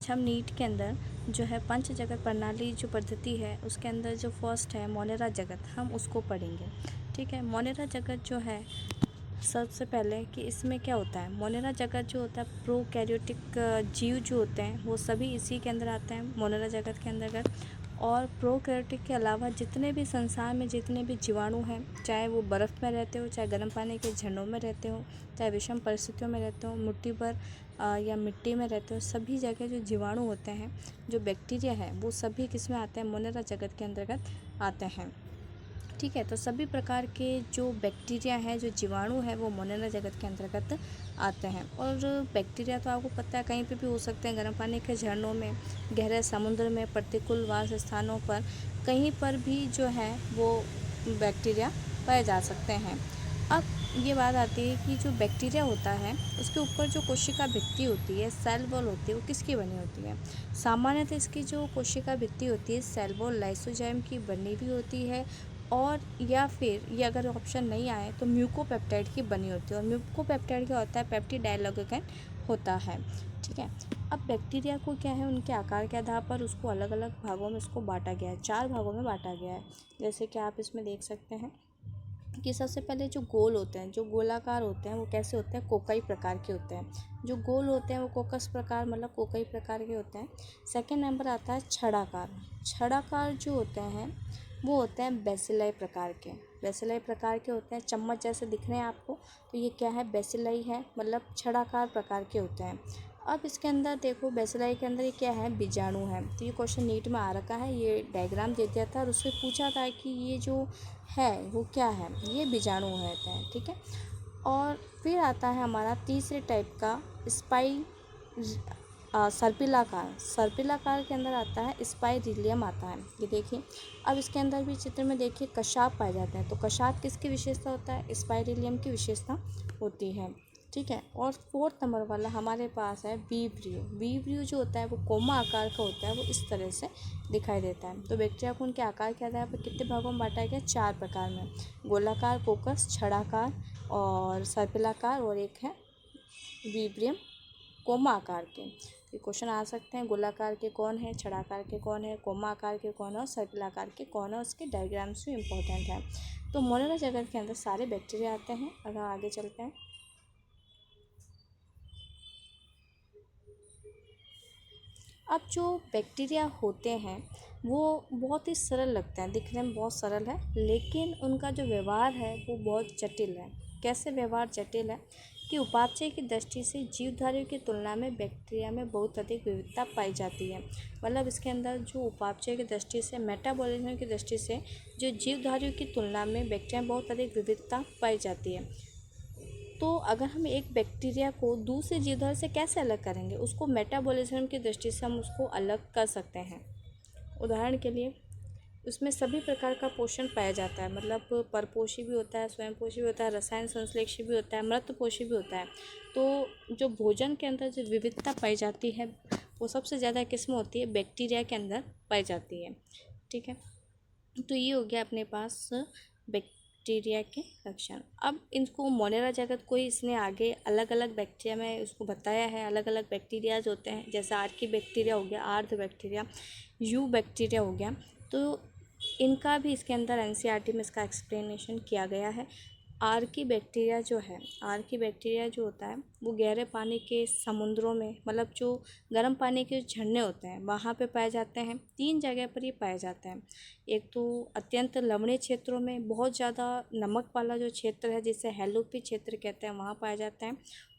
हम नीट के अंदर जो है पंच जगत प्रणाली जो पद्धति है उसके अंदर जो फर्स्ट है मोनेरा जगत, हम उसको पढ़ेंगे। ठीक है, मोनेरा जगत जो है सबसे पहले कि इसमें क्या होता है। मोनेरा जगत जो होता है प्रोकैरियोटिक जीव जो होते हैं वो सभी इसी के अंदर आते हैं, मोनेरा जगत के अंतर्गत। और प्रोकैरियोटिक के अलावा जितने भी संसार में जितने भी जीवाणु हैं, चाहे वो बर्फ़ में रहते हो, चाहे गर्म पानी के झरनों में रहते हो, चाहे विषम परिस्थितियों में रहते हो, मुट्ठी भर या मिट्टी में रहते हो, सभी जगह जो जीवाणु होते हैं, जो बैक्टीरिया है, वो सभी किस में आते हैं, मोनेरा जगत के अंतर्गत आते हैं। ठीक है, तो सभी प्रकार के जो बैक्टीरिया हैं, जो जीवाणु हैं, वो मोनेरा जगत के अंतर्गत आते हैं। और बैक्टीरिया तो आपको पता है कहीं पे भी हो सकते हैं, गर्म पानी के झरनों में, गहरे समुद्र में, प्रतिकूल वास स्थानों पर, कहीं पर भी जो है वो बैक्टीरिया पाए जा सकते हैं। अब ये बात आती है कि जो बैक्टीरिया होता है उसके ऊपर जो कोशिका भित्ति होती है, सेल वॉल होती है, वो किसकी बनी होती है। सामान्यतः इसकी जो कोशिका भित्ति होती है सेल वॉल लाइसोजाइम की बनी हुई होती है, और या फिर ये अगर ऑप्शन नहीं आए तो म्यूकोपेप्टाइड की बनी होती है। और म्यूकोपेप्टाइड क्या होता है, पेप्टिडाइलग्लिकन होता है। ठीक है, अब बैक्टीरिया को क्या है, उनके आकार के आधार पर उसको अलग अलग भागों में इसको बांटा गया है, 4 भागों में बांटा गया है। जैसे कि आप इसमें देख सकते हैं कि सबसे पहले जो गोल होते हैं, जो गोलाकार होते हैं, वो कैसे होते हैं, कोकाई प्रकार के होते हैं। जो गोल होते हैं वो कोकस प्रकार मतलब कोकाई प्रकार के होते हैं। सेकंड नंबर आता है छड़ाकार। छड़ाकार जो होते हैं वो होते हैं बेसिलाई प्रकार के। बेसिलाई प्रकार के होते हैं, चम्मच जैसे दिख रहे हैं आपको, तो ये क्या है, बेसिलाई है, मतलब छड़ाकार प्रकार के होते हैं। अब इसके अंदर देखो, बेसिलाई के अंदर ये क्या है, बीजाणु है। तो ये क्वेश्चन नीट में आ रखा है, ये डायग्राम दे दिया था और उससे पूछा था कि ये जो है वो क्या है, ये बीजाणु होते हैं। ठीक है, और फिर आता है हमारा तीसरे टाइप का स्पाई सर्पिलाकार। सर्पिलाकार के अंदर आता है स्पाइरिलियम आता है। ये देखिए, अब इसके अंदर भी चित्र में देखिए कशाप पाए जाते हैं। तो कशाप किसकी विशेषता होता है, स्पाइरिलियम की विशेषता होती है। ठीक है, और फोर्थ नंबर वाला हमारे पास है वीब्रियो। वीब्रियो जो होता है वो कोमा आकार का होता है, वो इस तरह से दिखाई देता है। तो बैक्टीरिया को उनके आकार के आधार पर कितने भागों में बांटा गया, 4 प्रकार में, गोलाकार, कोकस, छड़ाकार और सर्पिलाकार, और एक है वीब्रियम कोमा आकार के। ये क्वेश्चन आ सकते हैं, गोलाकार के कौन है, छड़ाकार के कौन है, कोमा आकार के कौन है और सर्पिलाकार के कौन है, उसके डायग्राम्स भी इम्पोर्टेंट है। तो मोनेरा जगत के अंदर सारे बैक्टीरिया आते हैं। अगर आगे चलते हैं, अब जो बैक्टीरिया होते हैं वो बहुत ही सरल लगते हैं, दिखने में बहुत सरल है, लेकिन उनका जो व्यवहार है वो बहुत जटिल है। कैसे व्यवहार जटिल है कि उपापचय की दृष्टि से जीवधारियों की तुलना में बैक्टीरिया में बहुत अधिक विविधता पाई जाती है। मतलब इसके अंदर जो उपापचय की दृष्टि से, मेटाबॉलिज्म की दृष्टि से जो जीवधारियों की तुलना में बैक्टीरिया में बहुत अधिक विविधता पाई जाती है। तो अगर हम एक बैक्टीरिया को दूसरे जीवधारी से कैसे अलग करेंगे, उसको मेटाबॉलिज्म की दृष्टि से हम उसको अलग कर सकते हैं। उदाहरण के लिए उसमें सभी प्रकार का पोषण पाया जाता है, मतलब परपोषी भी होता है, स्वयंपोषी भी होता है, रसायन संश्लेषी भी होता है, मृतपोषी भी होता है। तो जो भोजन के अंदर जो विविधता पाई जाती है वो सबसे ज़्यादा किस्म होती है बैक्टीरिया के अंदर पाई जाती है। ठीक है, तो ये हो गया अपने पास बैक्टीरिया के लक्षण। अब इनको मोनेरा जगत को ही इसने आगे अलग अलग बैक्टीरिया में उसको बताया है। अलग अलग बैक्टीरियाज होते हैं, जैसे आर्की बैक्टीरिया हो गया, आर्ध बैक्टीरिया, यू बैक्टीरिया हो गया। तो इनका भी इसके अंदर एनसीईआरटी में इसका एक्सप्लेनेशन किया गया है। आर्की बैक्टीरिया जो है, आर्की बैक्टीरिया जो होता है वो गहरे पानी के समुद्रों में, मतलब जो गर्म पानी के झरने होते हैं वहाँ पे पाए जाते हैं। 3 जगह पर ये पाए जाते हैं। एक तो अत्यंत लवणीय क्षेत्रों में, बहुत ज़्यादा नमक वाला जो क्षेत्र है जिसे हेलोपी क्षेत्र कहते हैं, वहाँ पाए जाते हैं।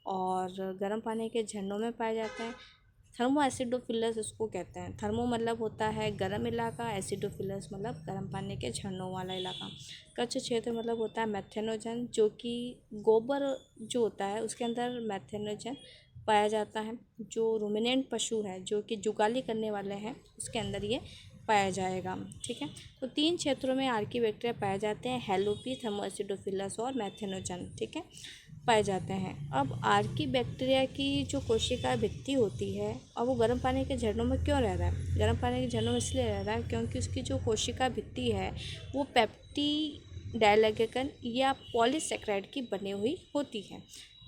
और गर्म पानी के झरनों में पाए जाते हैं। थर्मो एसिडोफिलस इसको कहते हैं। थर्मो मतलब होता है गर्म इलाका, एसिडोफिलस मतलब गर्म पानी के झरनों वाला इलाका। कच्छ क्षेत्र मतलब होता है मैथेनोजन, जो कि गोबर जो होता है उसके अंदर मैथेनोजन पाया जाता है। जो रूमिनेंट पशु है, जो कि जुगाली करने वाले हैं, उसके अंदर ये पाया जाएगा। ठीक है, तो 3 क्षेत्रों में आर्की बैक्टीरिया पाए जाते हैं, हेलोपी, थर्मो एसिडोफिलस और मैथेनोजन। ठीक है, पाए जाते हैं। अब आर्की बैक्टीरिया की जो कोशिका भित्ति होती है, और वो गर्म पानी के झरनों में क्यों रह रहा है, गर्म पानी के झरनों में इसलिए रह रहा है क्योंकि उसकी जो कोशिका भित्ति है वो पेप्टिडाइलग्लिकन या पॉलीसेकेराइड की बनी हुई होती है।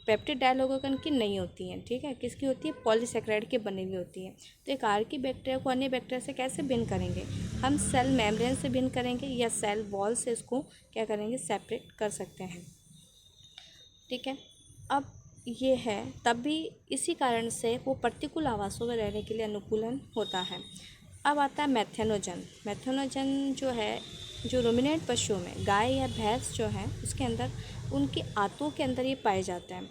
पेप्टिड डायलोगोकन की नहीं होती हैं, ठीक है, किसकी होती है, पॉलीसेकेराइड की बनी हुई होती है। तो एक आर्की बैक्टीरिया को अन्य बैक्टीरिया से कैसे भिन्न करेंगे, हम सेल मेम्ब्रेन से भिन्न करेंगे या सेल वॉल से इसको क्या करेंगे, सेपरेट कर सकते हैं, ठीक है। अब ये है, तब भी इसी कारण से वो प्रतिकूल आवासों में रहने के लिए अनुकूलन होता है। अब आता है मैथेनोजन। मैथेनोजन जो है, जो रुमिनेंट पशुओं में गाय या भैंस जो है उसके अंदर, उनके आंतों के अंदर ये पाए जाते हैं।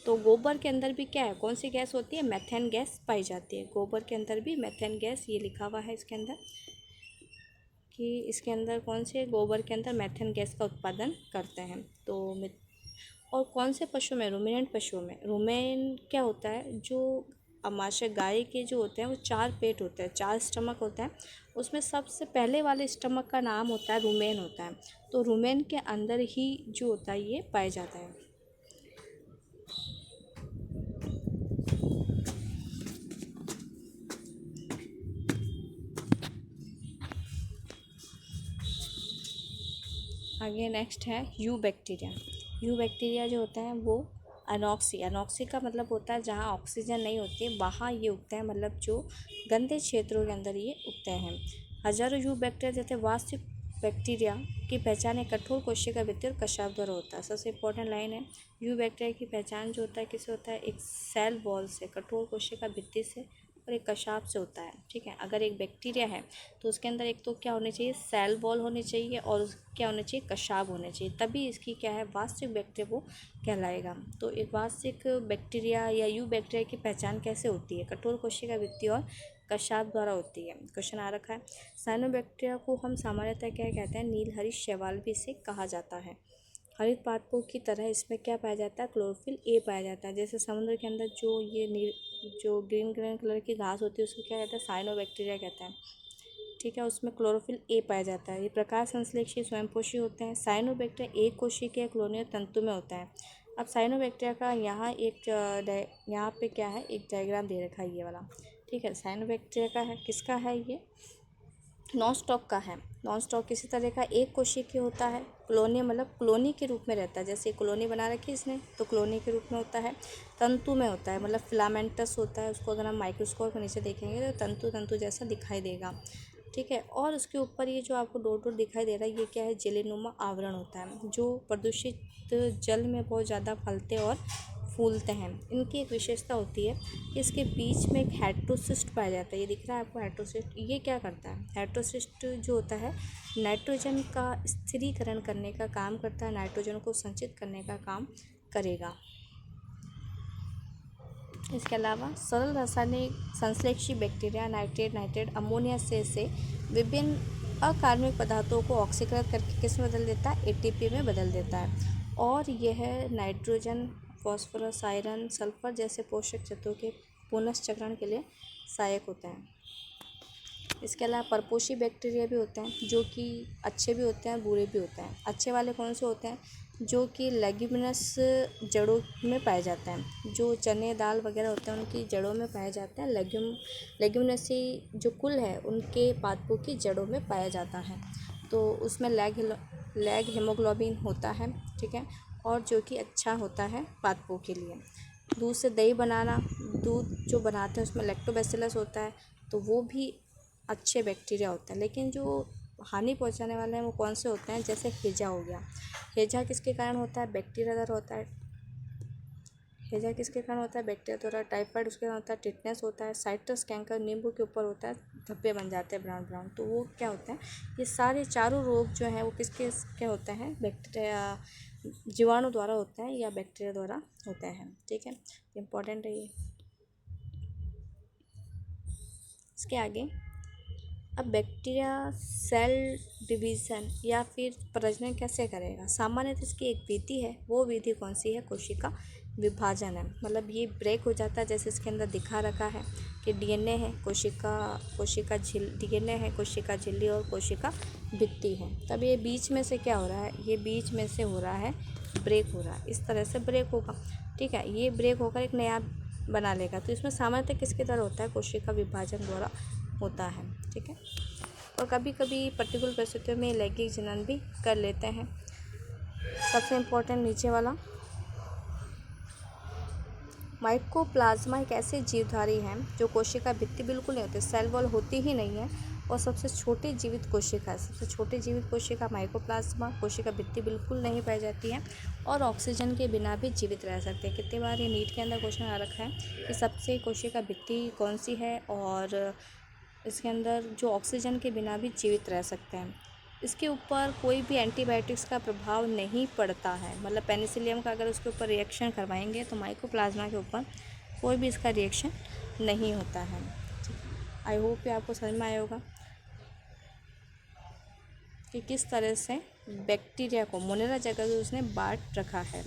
तो गोबर के अंदर भी क्या है, कौन सी गैस होती है, मेथेन गैस पाई जाती है। गोबर के अंदर भी मेथेन गैस, ये लिखा हुआ है इसके अंदर कि इसके अंदर कौन से, गोबर के अंदर मेथेन गैस का उत्पादन करते हैं। तो और कौन से पशु में, रुमिनेंट पशुओं में, रुमेन क्या होता है, जो अमाशय गाय के जो होते हैं वो 4 पेट होते हैं, 4 स्टमक होते हैं, उसमें सबसे पहले वाले स्टमक का नाम होता है रुमेन होता है। तो रुमेन के अंदर ही जो होता है ये पाया जाता है। आगे नेक्स्ट है यू बैक्टीरिया। यू बैक्टीरिया जो होता है वो अनॉक्सी, अनॉक्सी का मतलब होता है जहाँ ऑक्सीजन नहीं होती है वहाँ ये उगते हैं, मतलब जो गंदे क्षेत्रों के अंदर ये उगते हैं। हजारों यू बैक्टीरिया जैसे वास्तविक बैक्टीरिया की पहचान एक कठोर कोशिका भित्ति और कशाप द्वारा होता है। सबसे इंपॉर्टेंट लाइन है, यू बैक्टीरिया की पहचान जो होता है किससे होता है, एक सेल वॉल से, कठोर कोशिका भित्ति से और एक कशाप से होता है, ठीक है। अगर एक बैक्टीरिया है तो उसके अंदर एक तो क्या होनी चाहिए, सेल वॉल होनी चाहिए और क्या होना चाहिए, कशाप होने चाहिए, तभी इसकी क्या है, वास्तविक बैक्टीरिया वो कहलाएगा। तो एक वास्तविक बैक्टीरिया या यू बैक्टीरिया की पहचान कैसे होती है, कठोर कोशिका भित्ति और कशाप द्वारा होती है। क्वेश्चन आ रखा है, साइनोबैक्टीरिया को हम सामान्यतः क्या कहते हैं, नीलहरित शैवाल भी इसे कहा जाता है। हरित पादपों की तरह इसमें क्या पाया जाता है, क्लोरोफिल ए पाया जाता है। जैसे समुद्र के अंदर जो ये जो ग्रीन ग्रीन कलर की घास होती है उसको क्या कहते हैं, साइनोबैक्टीरिया कहते हैं, ठीक है। उसमें क्लोरोफिल ए पाया जाता है। ये प्रकाश संश्लेषी स्वयंपोषी होते हैं। साइनोबैक्टीरिया एक कोशिकीय कॉलोनियल तंतु में होता है। अब साइनोबैक्टीरिया का यहाँ यहाँ पे क्या है, एक डायग्राम दे रखा है ये वाला, ठीक है। साइनोबैक्टीरिया का है, किसका है ये, नॉन स्टॉप का है। नॉन स्टॉप किसी तरह का एक कोशिकीय होता है, कॉलोनी मतलब कॉलोनी के रूप में रहता है। जैसे कॉलोनी बना रखी है इसने तो कॉलोनी के रूप में होता है। तंतु में होता है, मतलब फिलामेंटस होता है, उसको अगर हम माइक्रोस्कोप के नीचे देखेंगे तो तंतु तंतु जैसा दिखाई देगा, ठीक है। और उसके ऊपर ये जो आपको डॉट डॉट दिखाई दे रहा है ये क्या है, जेलीनुमा आवरण होता है, जो प्रदूषित जल में बहुत ज़्यादा फलते और फूलते हैं। इनकी एक विशेषता होती है कि इसके बीच में एक हेट्रोसिस्ट पाया जाता है। ये दिख रहा है आपको हेट्रोसिस्ट, ये क्या करता है, हेट्रोसिस्ट जो होता है नाइट्रोजन का स्थिरीकरण करने का काम करता है, नाइट्रोजन को संचित करने का काम करेगा। इसके अलावा सरल रासायनिक संश्लेषी बैक्टीरिया नाइट्रेट अमोनिया से विभिन्न अकार्बनिक पदार्थों को ऑक्सीकृत करके किस में बदल देता है, एटीपी में बदल देता है। और यह नाइट्रोजन, फास्फोरस, आयरन, सल्फर जैसे पोषक तत्वों के पुनश्चक्रण के लिए सहायक होता है। इसके अलावा परपोषी बैक्टीरिया भी होते हैं जो कि अच्छे भी होते हैं बुरे भी होते हैं। अच्छे वाले कौन से होते हैं, जो कि लेग्यूमिनस जड़ों में पाए जाते हैं, जो चने दाल वगैरह होते हैं उनकी जड़ों में पाए जाते हैं। लेग्यूमिनसी जो कुल है उनके पादपों की जड़ों में पाया जाता है। तो उसमें लैग हीमोग्लोबिन होता है, ठीक है, और जो कि अच्छा होता है पादपों के लिए। दूध से दही बनाना, दूध जो बनाते हैं उसमें लैक्टोबैसिलस होता है, तो वो भी अच्छे बैक्टीरिया होते हैं। लेकिन जो हानि पहुंचाने वाले हैं वो कौन से होते हैं, जैसे हेजा हो गया। हेजा किसके कारण होता है, बैक्टीरिया द्वारा होता है। हेजा किसके कारण होता है, बैक्टीरिया द्वारा। टाइफाइड उसके कारण होता है, टिटनेस होता है। साइट्रस कैंकर नींबू के ऊपर होता है, धब्बे बन जाते हैं ब्राउन ब्राउन, तो वो क्या होते हैं, ये सारे चारों रोग जो हैं वो किसके क्या होते हैं, बैक्टीरिया जीवाणु द्वारा होते हैं या बैक्टीरिया द्वारा होते हैं, ठीक है। इम्पॉर्टेंट है ये। इसके आगे, अब बैक्टीरिया सेल डिवीज़न या फिर प्रजनन कैसे करेगा, सामान्यतः इसकी एक विधि है। वो विधि कौन सी है, कोशिका विभाजन है। मतलब ये ब्रेक हो जाता है, जैसे इसके अंदर दिखा रखा है कि डीएनए है, डीएनए है, कोशिका झिल्ली और कोशिका भित्ति है। तब ये बीच में से क्या हो रहा है, ये बीच में से हो रहा है ब्रेक हो रहा है, इस तरह से ब्रेक होगा, ठीक है। ये ब्रेक होकर एक नया बना लेगा। तो इसमें सामान्यतः किसके द्वारा होता है, कोशिका विभाजन द्वारा होता है, ठीक है। और कभी कभी प्रतिकूल परिस्थितियों में लैंगिक जनन भी कर लेते हैं। सबसे इम्पोर्टेंट नीचे वाला, माइकोप्लाज्मा एक ऐसे जीवधारी हैं जो कोशिका भित्ति बिल्कुल नहीं होते, सेल वॉल होती ही नहीं है और सबसे छोटी जीवित कोशिका है। सबसे छोटी जीवित कोशिका माइकोप्लाज्मा, कोशिका भित्ति बिल्कुल नहीं पाई जाती है और ऑक्सीजन के बिना भी जीवित रह सकते हैं। कितनी बार ये नीट के अंदर क्वेश्चन आ रखा है कि सबसे कोशिका भित्ति कौन सी है और इसके अंदर जो ऑक्सीजन के बिना भी जीवित रह सकते हैं। इसके ऊपर कोई भी एंटीबायोटिक्स का प्रभाव नहीं पड़ता है, मतलब पेनिसिलियम का अगर उसके ऊपर रिएक्शन करवाएंगे तो माइकोप्लाज्मा के ऊपर कोई भी इसका रिएक्शन नहीं होता है। आई होप कि आपको समझ में आया होगा कि किस तरह से बैक्टीरिया को मोनेरा जगह उसने बांट रखा है।